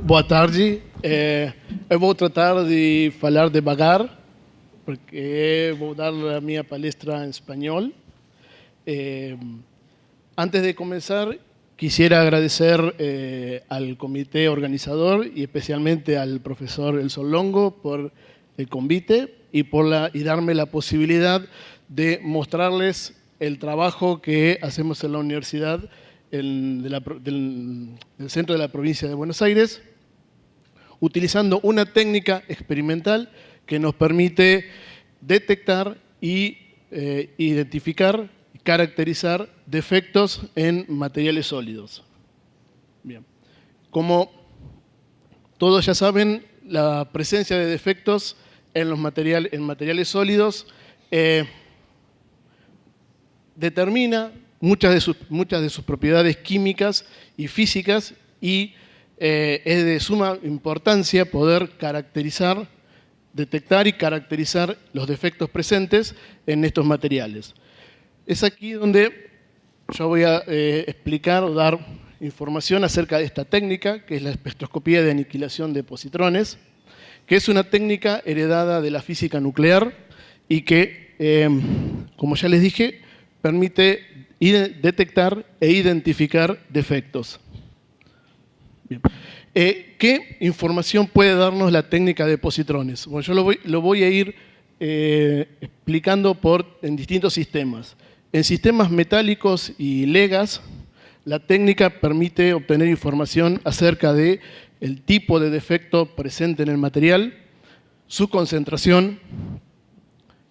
Boa tarde. Eu vou tratar de falar devagar, porque vou dar a minha palestra em espanhol. Antes de comenzar, quisiera agradecer al comité organizador y especialmente al profesor Elson Longo por el convite y darme la posibilidad de mostrarles el trabajo que hacemos en la universidad del centro de la provincia de Buenos Aires, utilizando una técnica experimental que nos permite detectar y identificar y caracterizar defectos en materiales sólidos. Bien. Como todos ya saben, la presencia de defectos en materiales sólidos determina muchas de sus propiedades químicas y físicas y es de suma importancia poder detectar y caracterizar los defectos presentes en estos materiales. Es aquí donde yo voy a explicar o dar información acerca de esta técnica, que es la espectroscopía de aniquilación de positrones, que es una técnica heredada de la física nuclear y que, como ya les dije, permite detectar e identificar defectos. Bien. ¿Qué información puede darnos la técnica de positrones? Bueno, yo lo voy a ir explicando en distintos sistemas. En sistemas metálicos y legas, la técnica permite obtener información acerca del tipo de defecto presente en el material, su concentración,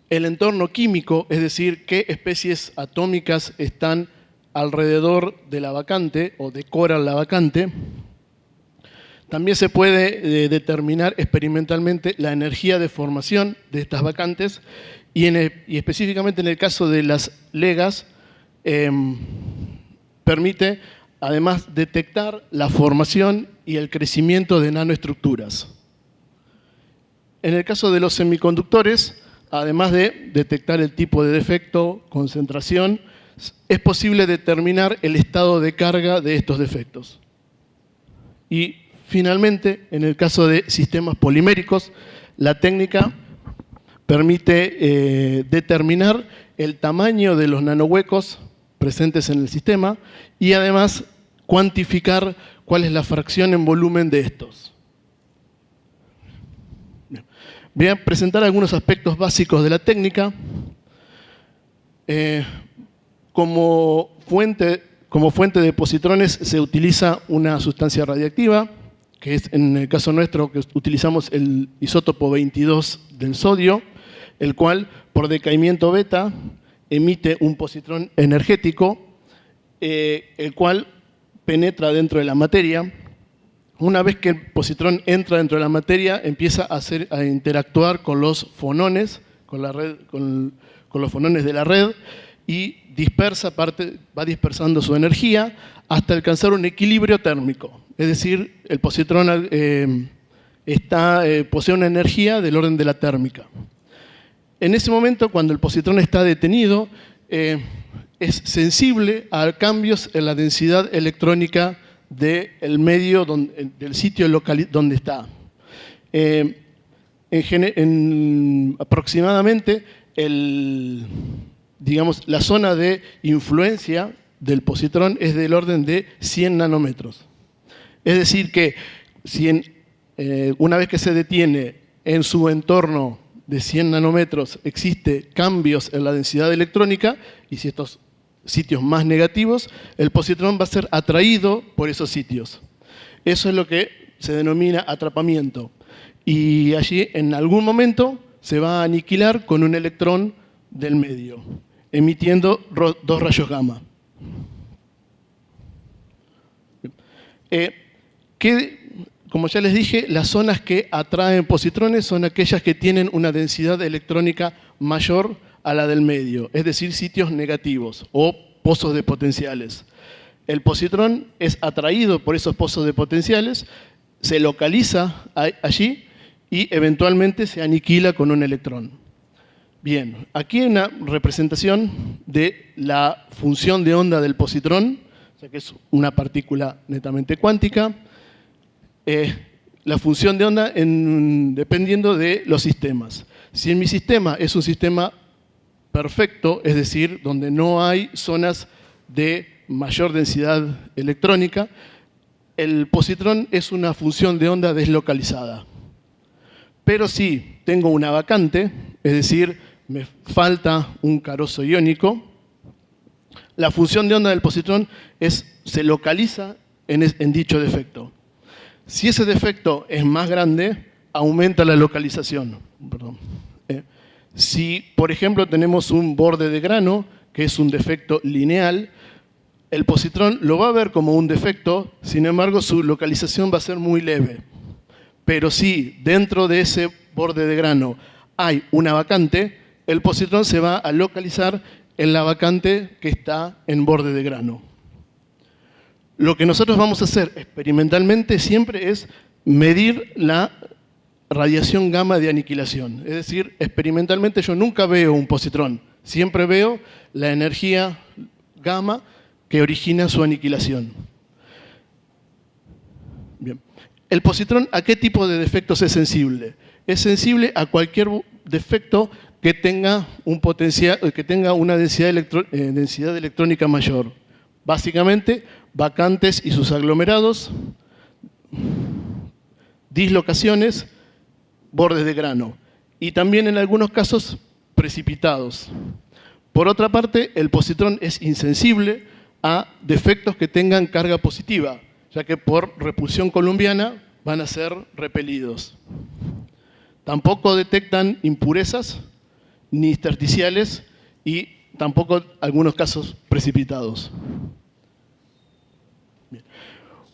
el entorno químico, es decir, qué especies atómicas están alrededor de la vacante o decoran la vacante. También se puede determinar experimentalmente la energía de formación de estas vacantes y específicamente en el caso de las legas permite además detectar la formación y el crecimiento de nanoestructuras. En el caso de los semiconductores, además de detectar el tipo de defecto, concentración, es posible determinar el estado de carga de estos defectos. Y finalmente, en el caso de sistemas poliméricos, la técnica permite determinar el tamaño de los nanohuecos presentes en el sistema y además cuantificar cuál es la fracción en volumen de estos. Voy a presentar algunos aspectos básicos de la técnica. Como fuente de positrones se utiliza una sustancia radiactiva, que es en el caso nuestro que utilizamos el isótopo 22 del sodio, el cual por decaimiento beta emite un positrón energético, el cual penetra dentro de la materia. Una vez que el positrón entra dentro de la materia, empieza a interactuar con los fonones, con los fonones de la red y va dispersando su energía hasta alcanzar un equilibrio térmico. Es decir, el positrón posee una energía del orden de la térmica. En ese momento, cuando el positrón está detenido, es sensible a cambios en la densidad electrónica del medio, del sitio local donde está. Aproximadamente, la zona de influencia del positrón es del orden de 100 nanómetros. Es decir que una vez que se detiene en su entorno de 100 nanómetros existe cambios en la densidad electrónica y si estos sitios más negativos, el positrón va a ser atraído por esos sitios. Eso es lo que se denomina atrapamiento. Y allí, en algún momento, se va a aniquilar con un electrón del medio, emitiendo dos rayos gamma. Como ya les dije, las zonas que atraen positrones son aquellas que tienen una densidad electrónica mayor a la del medio, es decir, sitios negativos o pozos de potenciales. El positrón es atraído por esos pozos de potenciales, se localiza allí y eventualmente se aniquila con un electrón. Bien, aquí hay una representación de la función de onda del positrón, o sea que es una partícula netamente cuántica. la función de onda dependiendo de los sistemas. Si en mi sistema es un sistema perfecto, es decir, donde no hay zonas de mayor densidad electrónica, el positrón es una función de onda deslocalizada. Pero si tengo una vacante, es decir, me falta un carozo iónico, la función de onda del positrón se localiza en dicho defecto. Si ese defecto es más grande, aumenta la localización. Perdón. Si, por ejemplo, tenemos un borde de grano, que es un defecto lineal, el positrón lo va a ver como un defecto, sin embargo, su localización va a ser muy leve. Pero si dentro de ese borde de grano hay una vacante, el positrón se va a localizar en la vacante que está en borde de grano. Lo que nosotros vamos a hacer experimentalmente siempre es medir la radiación gamma de aniquilación. Es decir, experimentalmente yo nunca veo un positrón, siempre veo la energía gamma que origina su aniquilación. Bien. ¿El positrón a qué tipo de defectos es sensible? Es sensible a cualquier defecto que tenga una densidad electrónica mayor. Básicamente, vacantes y sus aglomerados, dislocaciones, bordes de grano y también en algunos casos precipitados. Por otra parte, el positrón es insensible a defectos que tengan carga positiva, ya que por repulsión coulombiana van a ser repelidos. Tampoco detectan impurezas ni intersticiales y tampoco algunos casos precipitados. Bien.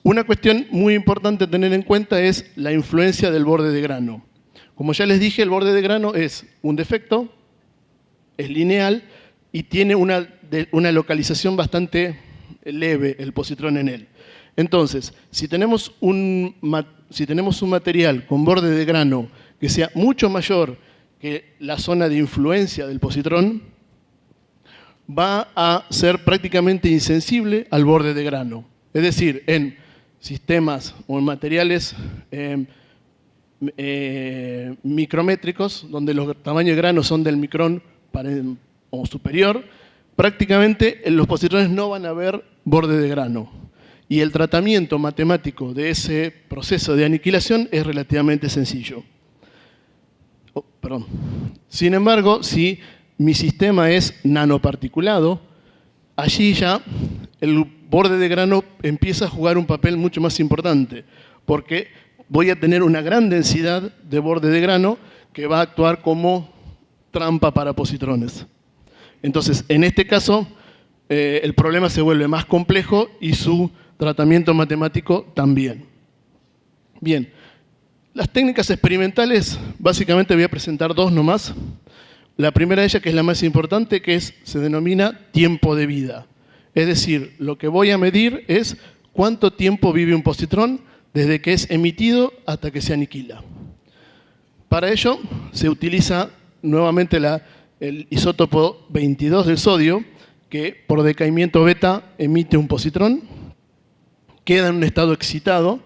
Una cuestión muy importante a tener en cuenta es la influencia del borde de grano. Como ya les dije, el borde de grano es un defecto, es lineal y tiene una localización bastante leve el positrón en él. Entonces, si tenemos un material con borde de grano que sea mucho mayor que la zona de influencia del positrón, va a ser prácticamente insensible al borde de grano. Es decir, en sistemas o en materiales micrométricos, donde los tamaños de grano son del micrón o superior, prácticamente los positrones no van a ver borde de grano. Y el tratamiento matemático de ese proceso de aniquilación es relativamente sencillo. Sin embargo, si mi sistema es nanoparticulado, allí ya el borde de grano empieza a jugar un papel mucho más importante, porque voy a tener una gran densidad de borde de grano que va a actuar como trampa para positrones. Entonces, en este caso, el problema se vuelve más complejo y su tratamiento matemático también. Bien, las técnicas experimentales, básicamente voy a presentar dos nomás. La primera de ellas, que es la más importante, se denomina tiempo de vida. Es decir, lo que voy a medir es cuánto tiempo vive un positrón desde que es emitido hasta que se aniquila. Para ello se utiliza nuevamente el isótopo 22 del sodio, que por decaimiento beta emite un positrón, queda en un estado excitado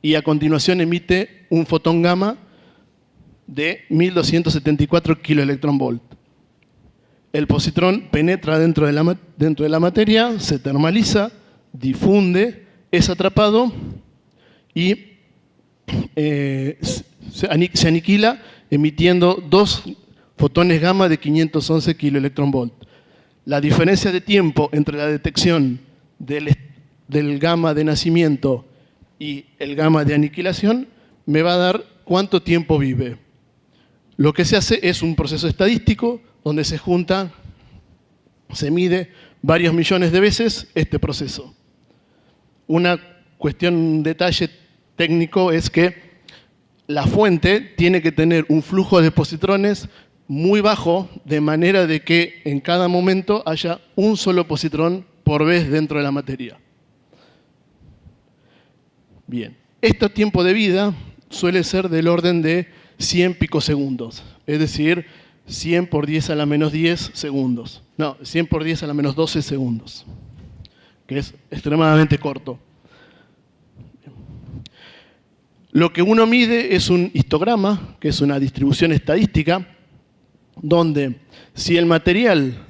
y a continuación emite un fotón gamma de 1274 kiloelectronvolt. El positrón penetra dentro de la materia, se termaliza, difunde, es atrapado y se aniquila emitiendo dos fotones gamma de 511 kiloelectronvolt. La diferencia de tiempo entre la detección del gamma de nacimiento y el gamma de aniquilación me va a dar cuánto tiempo vive. Lo que se hace es un proceso estadístico donde se mide varios millones de veces este proceso. Una cuestión, un detalle técnico es que la fuente tiene que tener un flujo de positrones muy bajo, de manera de que en cada momento haya un solo positrón por vez dentro de la materia. Bien, este tiempo de vida suele ser del orden de 100 picosegundos, es decir, 100 por 10 a la menos 10 segundos. No, 100 por 10 a la menos 12 segundos, que es extremadamente corto. Lo que uno mide es un histograma, que es una distribución estadística, donde si el material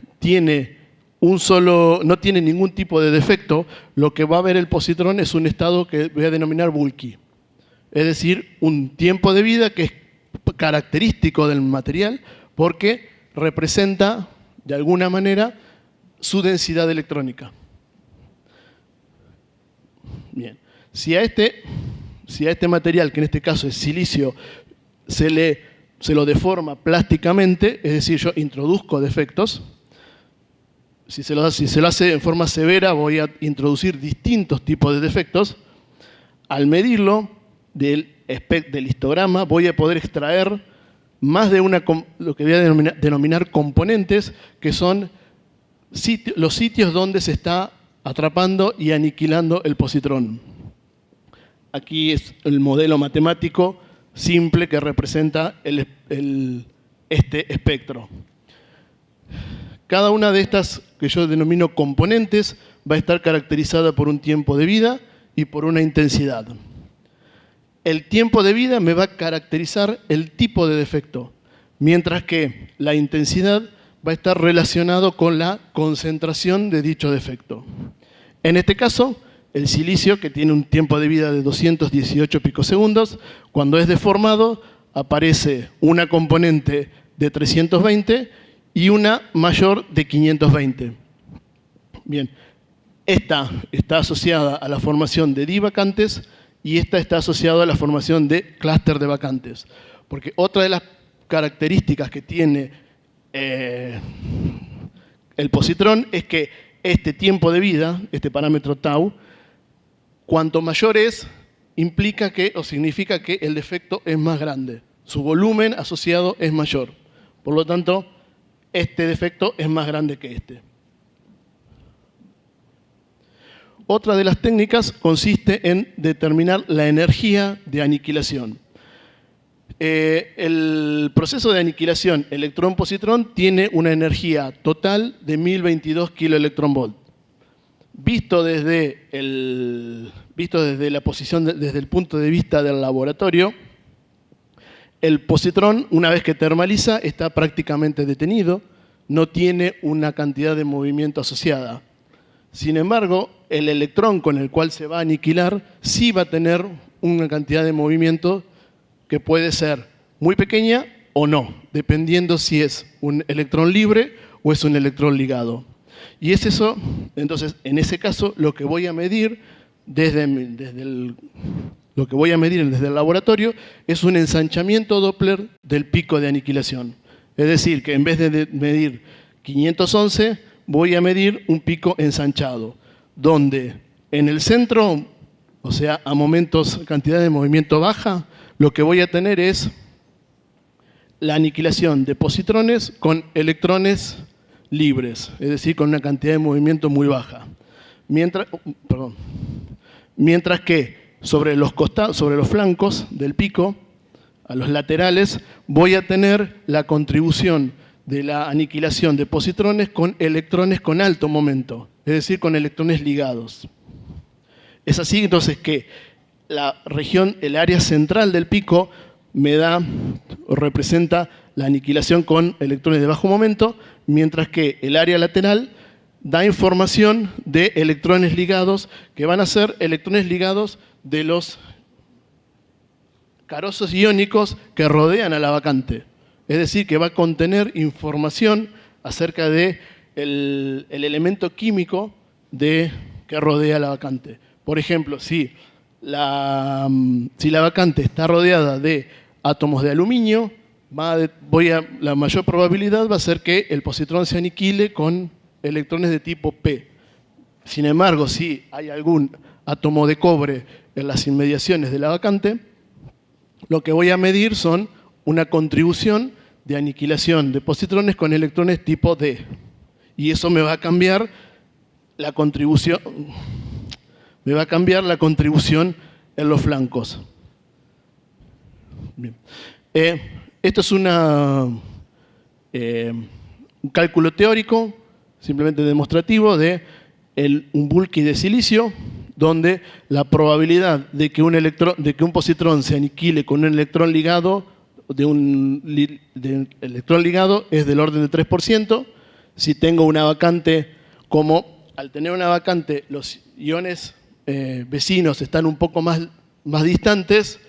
no tiene ningún tipo de defecto, lo que va a ver el positrón es un estado que voy a denominar bulky. Es decir, un tiempo de vida que es característico del material porque representa, de alguna manera, su densidad electrónica. Bien. Si a este material, que en este caso es silicio, se lo deforma plásticamente, es decir, yo introduzco defectos, si se lo hace en forma severa, voy a introducir distintos tipos de defectos. Al medirlo del histograma, voy a poder extraer más de lo que voy a denominar componentes, que son los sitios donde se está atrapando y aniquilando el positrón. Aquí es el modelo matemático simple que representa este espectro. Cada una de estas, que yo denomino componentes, va a estar caracterizada por un tiempo de vida y por una intensidad. El tiempo de vida me va a caracterizar el tipo de defecto, mientras que la intensidad va a estar relacionado con la concentración de dicho defecto. En este caso, el silicio, que tiene un tiempo de vida de 218 picosegundos, cuando es deformado, aparece una componente de 320 y una mayor de 520. Bien, esta está asociada a la formación de divacantes y esta está asociada a la formación de clúster de vacantes. Porque otra de las características que tiene el positrón es que este tiempo de vida, este parámetro tau, cuanto mayor es, implica que o significa que el defecto es más grande. Su volumen asociado es mayor. Por lo tanto, este defecto es más grande que este. Otra de las técnicas consiste en determinar la energía de aniquilación. El proceso de aniquilación electrón-positrón tiene una energía total de 1022 kiloelectronvolt. Visto desde la posición, desde el punto de vista del laboratorio, el positrón, una vez que termaliza, está prácticamente detenido, no tiene una cantidad de movimiento asociada. Sin embargo, el electrón con el cual se va a aniquilar sí va a tener una cantidad de movimiento que puede ser muy pequeña o no, dependiendo si es un electrón libre o es un electrón ligado. Y es eso, entonces, en ese caso, lo que voy a medir desde el laboratorio es un ensanchamiento Doppler del pico de aniquilación. Es decir, que en vez de medir 511, voy a medir un pico ensanchado, donde en el centro, o sea, a cantidad de movimiento baja, lo que voy a tener es la aniquilación de positrones con electrones libres, es decir, con una cantidad de movimiento muy baja. Mientras que sobre los flancos del pico, a los laterales, voy a tener la contribución de la aniquilación de positrones con electrones con alto momento, es decir, con electrones ligados. Es así entonces que el área central del pico representa la aniquilación con electrones de bajo momento, mientras que el área lateral da información de electrones ligados, que van a ser electrones ligados de los carozos iónicos que rodean a la vacante. Es decir, que va a contener información acerca del elemento químico que rodea a la vacante. Por ejemplo, si la vacante está rodeada de átomos de aluminio, la mayor probabilidad va a ser que el positrón se aniquile con electrones de tipo P. Sin embargo, si hay algún átomo de cobre en las inmediaciones de la vacante, lo que voy a medir son una contribución de aniquilación de positrones con electrones tipo D. Y eso me va a cambiar la contribución en los flancos. Bien. Esto es un cálculo teórico, simplemente demostrativo, de un bulky de silicio, donde la probabilidad de que un positrón se aniquile con un electrón ligado electrón ligado es del orden de 3%. Si tengo una vacante, como al tener una vacante los iones vecinos están un poco más distantes,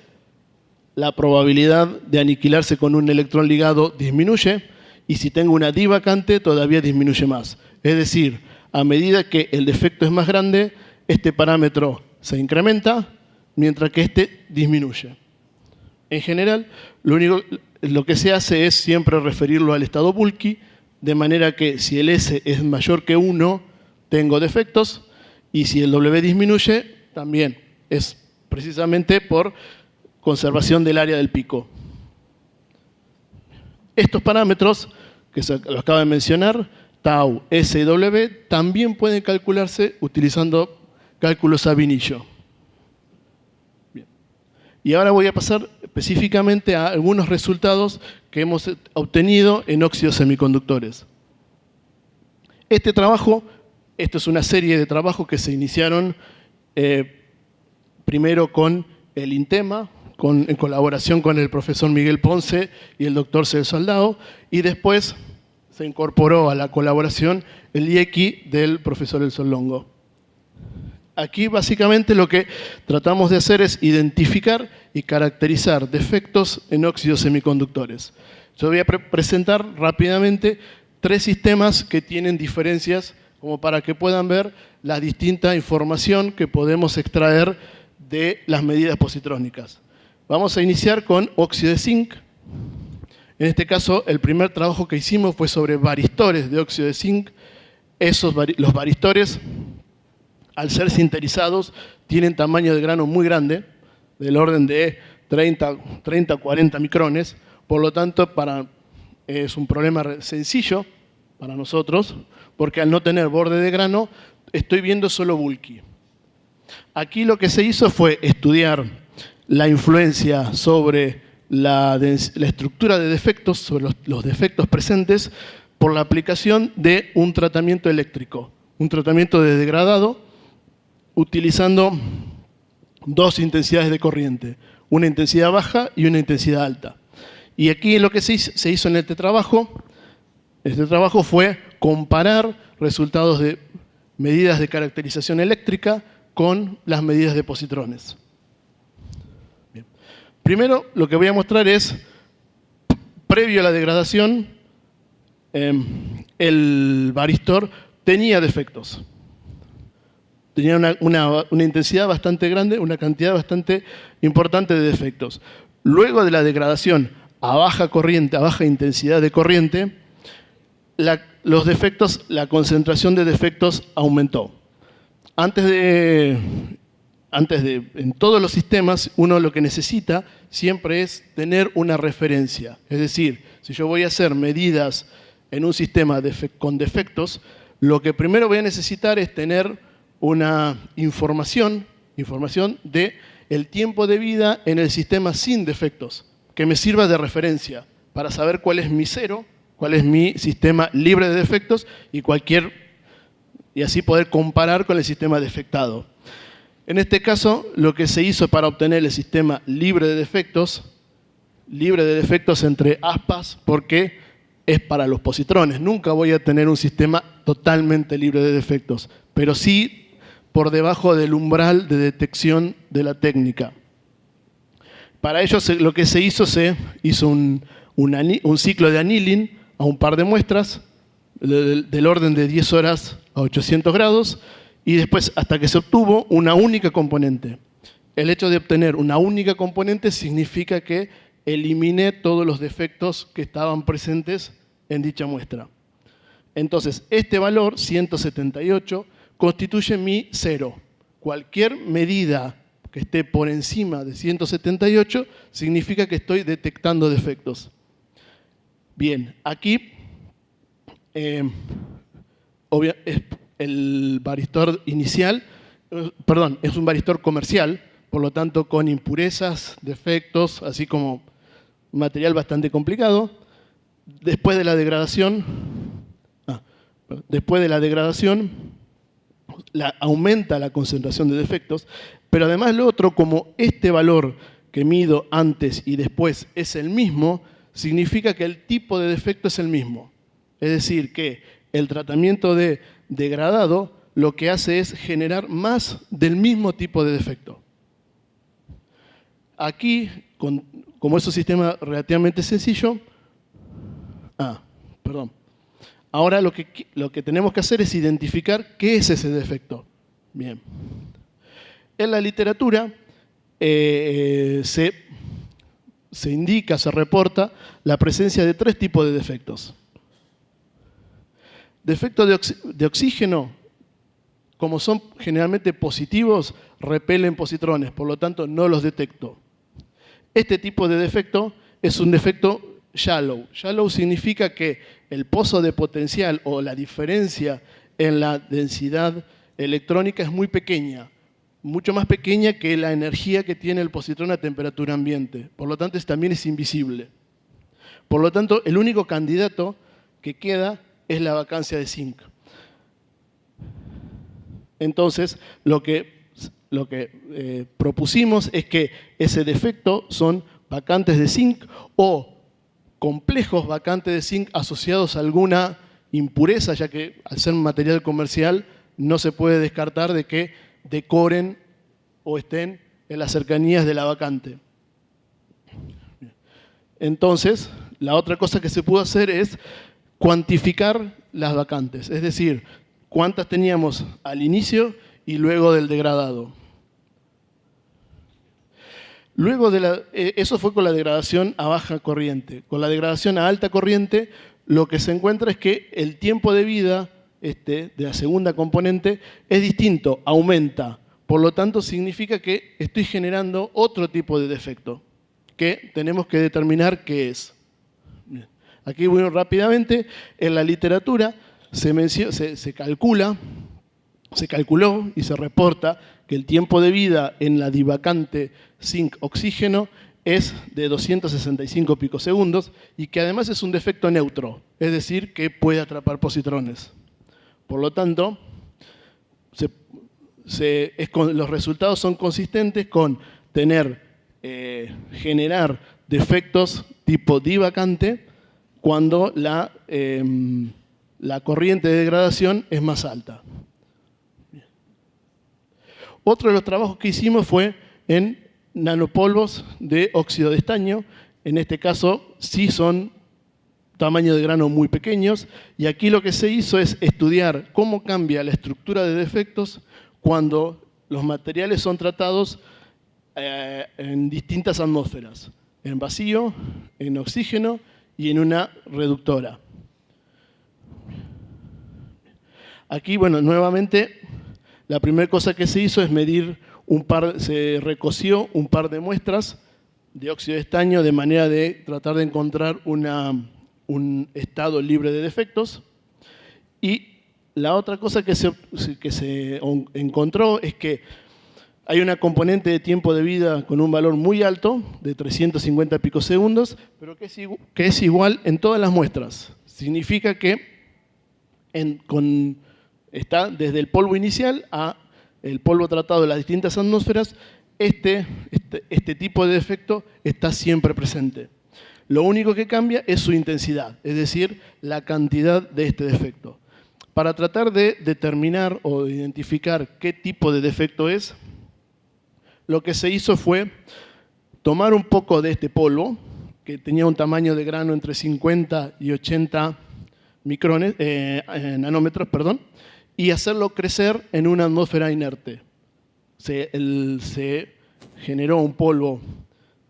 la probabilidad de aniquilarse con un electrón ligado disminuye, y si tengo una divacante todavía disminuye más. Es decir, a medida que el defecto es más grande, este parámetro se incrementa, mientras que este disminuye. En general, lo que se hace es siempre referirlo al estado bulky, de manera que si el S es mayor que 1, tengo defectos, y si el W disminuye, también. Es precisamente por conservación del área del pico. Estos parámetros, que los acabo de mencionar, tau, S y W, también pueden calcularse utilizando cálculos ab initio. Bien. Y ahora voy a pasar específicamente a algunos resultados que hemos obtenido en óxidos semiconductores. Esto es una serie de trabajos que se iniciaron primero con el INTEMA, en colaboración con el profesor Miguel Ponce y el doctor Celso Aldao, y después se incorporó a la colaboración el IECI del profesor Elson Longo. Aquí básicamente lo que tratamos de hacer es identificar y caracterizar defectos en óxidos semiconductores. Yo voy a presentar rápidamente 3 sistemas que tienen diferencias, como para que puedan ver la distinta información que podemos extraer de las medidas positrónicas. Vamos a iniciar con óxido de zinc. En este caso, el primer trabajo que hicimos fue sobre varistores de óxido de zinc. Los varistores, al ser sinterizados, tienen tamaño de grano muy grande, del orden de 30 a 40 micrones. Por lo tanto, es un problema sencillo para nosotros, porque al no tener borde de grano, estoy viendo solo bulky. Aquí lo que se hizo fue estudiar la influencia sobre la estructura de defectos, sobre los defectos presentes, por la aplicación de un tratamiento eléctrico, un tratamiento de degradado, utilizando 2 intensidades de corriente, una intensidad baja y una intensidad alta. Y aquí lo que se hizo en este trabajo fue comparar resultados de medidas de caracterización eléctrica con las medidas de positrones. Bien. Primero, lo que voy a mostrar es, previo a la degradación, el varistor tenía defectos. Tenía una intensidad bastante grande, una cantidad bastante importante de defectos. Luego de la degradación a baja corriente, a baja intensidad de corriente, la concentración de defectos aumentó. En todos los sistemas, uno lo que necesita siempre es tener una referencia. Es decir, si yo voy a hacer medidas en un sistema con defectos, lo que primero voy a necesitar es tener una información del tiempo de vida en el sistema sin defectos, que me sirva de referencia para saber cuál es mi cero, cuál es mi sistema libre de defectos y así poder comparar con el sistema defectado. En este caso, lo que se hizo para obtener el sistema libre de defectos entre aspas, porque es para los positrones. Nunca voy a tener un sistema totalmente libre de defectos, pero sí por debajo del umbral de detección de la técnica. Para ello, lo que se hizo un ciclo de annealing a un par de muestras, del orden de 10 horas a 800 grados, y después hasta que se obtuvo una única componente. El hecho de obtener una única componente significa que eliminé todos los defectos que estaban presentes en dicha muestra. Entonces, este valor, 178, constituye mi cero. Cualquier medida que esté por encima de 178 significa que estoy detectando defectos. Bien, aquí el varistor inicial, es un varistor comercial, por lo tanto con impurezas, defectos, así como material bastante complicado. Después de la degradación, aumenta la concentración de defectos, pero además lo otro, como este valor que mido antes y después es el mismo, significa que el tipo de defecto es el mismo. Es decir, que el tratamiento de degradado lo que hace es generar más del mismo tipo de defecto. Aquí, como es un sistema relativamente sencillo, ahora lo que tenemos que hacer es identificar qué es ese defecto. Bien. En la literatura se indica, se reporta la presencia de 3 tipos de defectos. Defectos de oxígeno, como son generalmente positivos, repelen positrones, por lo tanto no los detecto. Este tipo de defecto es un defecto shallow. Shallow significa que el pozo de potencial o la diferencia en la densidad electrónica es muy pequeña, mucho más pequeña que la energía que tiene el positrón a temperatura ambiente. Por lo tanto, también es invisible. Por lo tanto, el único candidato que queda es la vacancia de zinc. Entonces, lo que propusimos es que ese defecto son vacantes de zinc o complejos vacantes de zinc asociados a alguna impureza, ya que al ser un material comercial no se puede descartar de que decoren o estén en las cercanías de la vacante. Entonces, la otra cosa que se pudo hacer es cuantificar las vacantes, es decir, cuántas teníamos al inicio y luego del degradado. Luego eso fue con la degradación a baja corriente. Con la degradación a alta corriente, lo que se encuentra es que el tiempo de vida de la segunda componente es distinto, aumenta. Por lo tanto, significa que estoy generando otro tipo de defecto, que tenemos que determinar qué es. Aquí voy rápidamente. En la literatura se calculó y se reporta que el tiempo de vida en la divacante zinc-oxígeno es de 265 picosegundos y que además es un defecto neutro, es decir, que puede atrapar positrones. Por lo tanto, los resultados son consistentes con generar defectos tipo divacante cuando la corriente de degradación es más alta. Otro de los trabajos que hicimos fue en nanopolvos de óxido de estaño. En este caso sí son tamaño de grano muy pequeños. Y aquí lo que se hizo es estudiar cómo cambia la estructura de defectos cuando los materiales son tratados en distintas atmósferas. En vacío, en oxígeno y en una reductora. Aquí, bueno, nuevamente, la primera cosa que se hizo es medir se recoció un par de muestras de óxido de estaño de manera de tratar de encontrar un estado libre de defectos. Y la otra cosa que se encontró es que hay una componente de tiempo de vida con un valor muy alto, de 350 picosegundos, pero que es igual en todas las muestras. Significa que está desde el polvo inicial a el polvo tratado de las distintas atmósferas, este tipo de defecto está siempre presente. Lo único que cambia es su intensidad, es decir, la cantidad de este defecto. Para tratar de determinar o de identificar qué tipo de defecto es, lo que se hizo fue tomar un poco de este polvo, que tenía un tamaño de grano entre 50 y 80 nanómetros, y hacerlo crecer en una atmósfera inerte. Se generó un polvo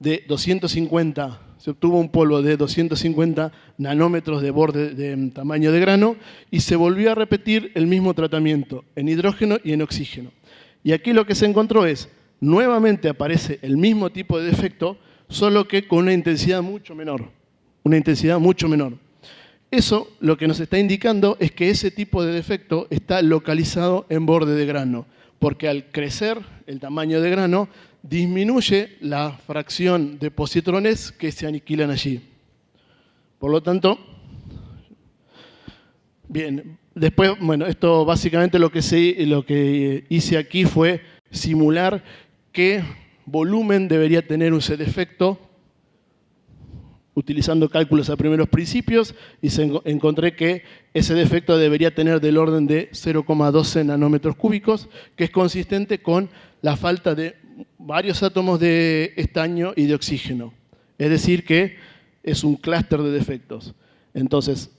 de 250, se obtuvo un polvo de 250 nanómetros de borde de tamaño de grano y se volvió a repetir el mismo tratamiento en hidrógeno y en oxígeno. Y aquí lo que se encontró es, nuevamente aparece el mismo tipo de defecto, solo que con una intensidad mucho menor. Eso lo que nos está indicando es que ese tipo de defecto está localizado en borde de grano, porque al crecer el tamaño de grano disminuye la fracción de positrones que se aniquilan allí. Por lo tanto, bien, Después, bueno, esto básicamente lo que hice aquí fue simular qué volumen debería tener un Z-defecto utilizando cálculos a primeros principios y encontré que ese defecto debería tener del orden de 0,12 nanómetros cúbicos, que es consistente con la falta de varios átomos de estaño y de oxígeno. Es decir, que es un clúster de defectos. Entonces,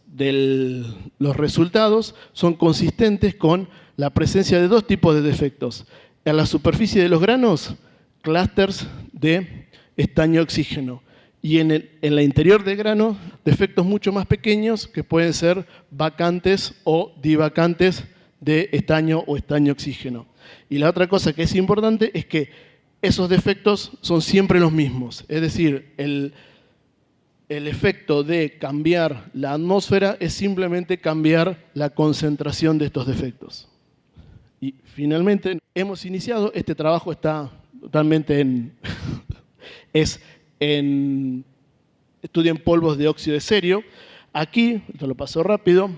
los resultados son consistentes con la presencia de dos tipos de defectos. En la superficie de los granos, clústeres de estaño-oxígeno. Y en el interior del grano, defectos mucho más pequeños que pueden ser vacantes o divacantes de estaño o estaño-oxígeno. Y la otra cosa que es importante es que esos defectos son siempre los mismos. Es decir, el efecto de cambiar la atmósfera es simplemente cambiar la concentración de estos defectos. Y finalmente hemos iniciado, este trabajo está totalmente estudia en polvos de óxido de cerio. Aquí, esto lo paso rápido,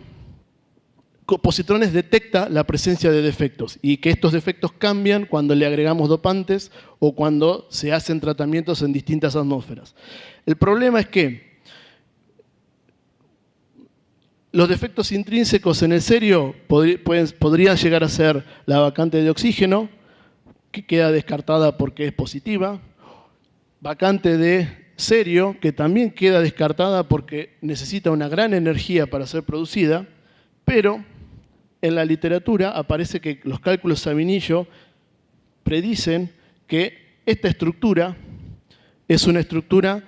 Positrones detecta la presencia de defectos y que estos defectos cambian cuando le agregamos dopantes o cuando se hacen tratamientos en distintas atmósferas. El problema es que los defectos intrínsecos en el cerio podrían llegar a ser la vacante de oxígeno, que queda descartada porque es positiva, vacante de cerio, que también queda descartada porque necesita una gran energía para ser producida, pero en la literatura aparece que los cálculos Sabinillo predicen que esta estructura es una estructura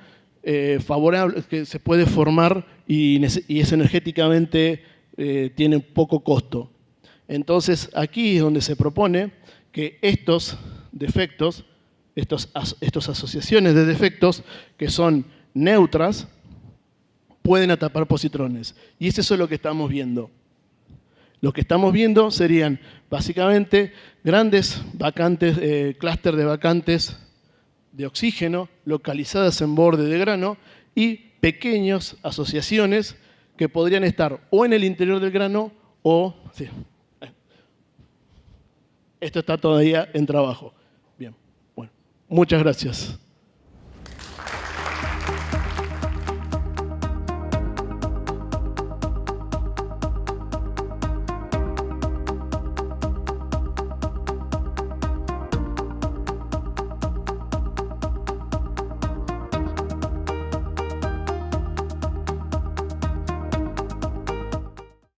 favorable, que se puede formar y es energéticamente, tiene poco costo. Entonces, aquí es donde se propone que estos defectos, estas asociaciones de defectos que son neutras, pueden atrapar positrones. Y es eso lo que estamos viendo. Lo que estamos viendo serían básicamente grandes vacantes, clúster de vacantes de oxígeno localizadas en borde de grano y pequeñas asociaciones que podrían estar o en el interior del grano o... Sí. Esto está todavía en trabajo. Bien, bueno, muchas gracias.